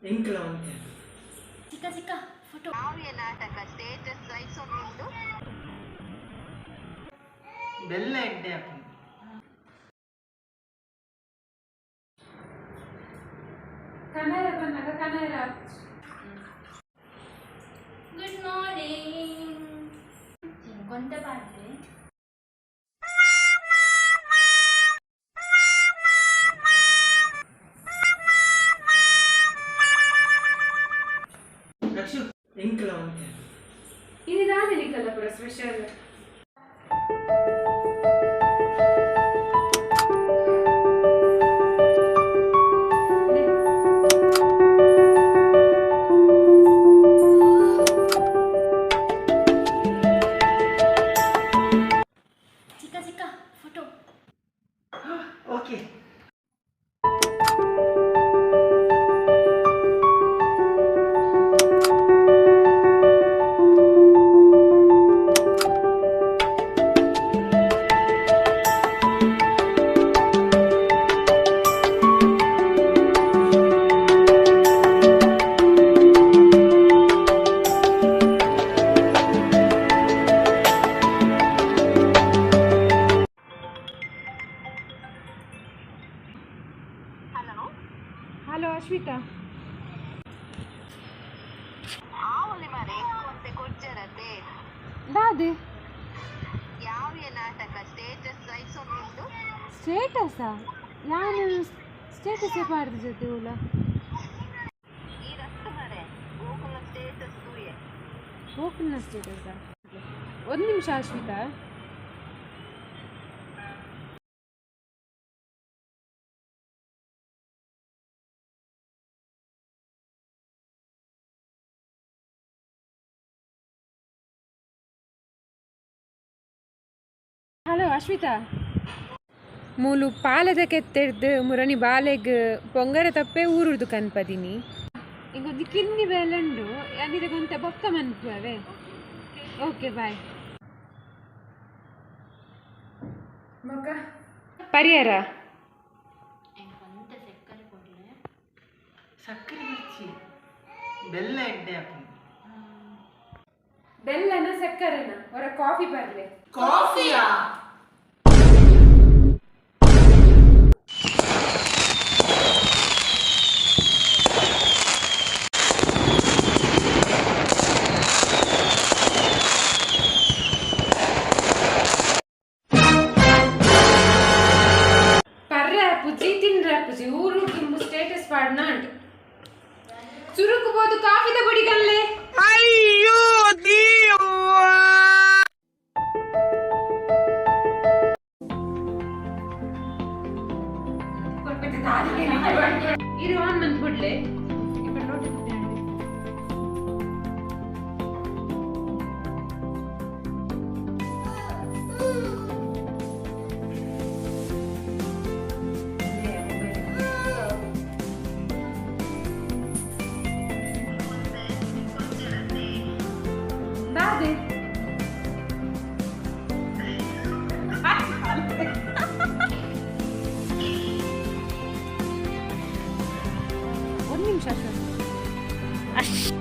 eankla ante ಚಿಕ್ಕ photo ಕಾವ್ಯ ನಾಟಕ ಸ್ಟೇಟಸ್ ವಹಿಸೋದುಂಟು ಬೆಲ್ಲ ಎಡ್ಡೆ ಹಾಕೊಂಡು ಕನ್ನಡ ಬಂದಾಗ ಕನ್ನಡ ಗುಡ್ ಮಾರ್ನಿಂಗ್ ಗೊಂತ ಪಾಡ್ರೆ ರಕ್ಷು eankla ante ಇದು ದಾದಲಿಕಲ್ಲ ಪುರ ಸ್ಪೆಷಲ್ ಚಿಕ್ಕ ಫೋಟೋ ಓಕೆ ಹಲೋ ಅಶ್ವಿತಾ ಆವಲಿ ಮರೆ ಕೊಂತೆ ಕೊಡ್ಜರತೆ ದಾದೆ ಯಾವ್ಯ ನಾಟಕ ಸ್ಟೇಟಸ್ ವಹಿಸೋದುಂಟು ಸ್ಟೇಟಸಾ ನಾನು ಸ್ಟೇಟಸ್ ಪಾಡ್ದು ಜೊತೆ ಓಲ ಈ ರಸ್ತು ಮರೆ ಗೋಕುಲ ಸ್ಟೇಟಸ್ ತೂಯೆ ಹೋಗ್ನ ಸ್ಟೇಟಸಾ ಒಂದು ನಿಮಿಷ ಅಶ್ವಿತಾ ಹಲೋ ಅಶ್ವಿತಾ ಮೂಲು ಪಾಲದ ಕೆತ್ತೆಡ್ದು ಮುರಣಿ ಬಾಲೆಗ್ ಪೊಂಗರ ತಪ್ಪೆ ಊರುರ್ದು ಕನ್ಪದಿನಿ ಇಂಗೊಂದು ಕಿನ್ನಿ ಬೇಲಂಡು ಅದಿದ ಗೊಂತ ಬೊಕ್ಕ ಮನ್ಪುವೆ ಓಕೆ ಬಾಯ್ ಮಕ್ಕ ಪರಿಹಾರ ಸಕ್ಕರೆ ಮಿರ್ಚಿ ಬೆಲ್ಲ ಎಡ್ಡೆ ಹಾಕೊಂಡು ಬೆಲ್ಲನ ಸಕ್ಕರೆನ ಹೊರ ಕಾಫಿ ಬರ್ಲೆ ಕಾಫಿಯಾ ಪರ್ರೆ ಪುಜಿ ತಿನ್ರ ಪುಜಿ ಊರು ಕಿಂಬು ಸ್ಟೇಟಸ್ ಪಾಡ್ನ ಅಂಟು ಚುರುಕು ಬೋದು ಕಾಫಿದ ಬುಡಿಗಲ್ಲೆ ಅಯ್ಯೋ ಇರು ಆನ್ ಮಂತ್ ಬಿಡ್ಲೆ ದಾದೆ ಒಂದು ನಿಮಿಷ ಅಷ್ಟು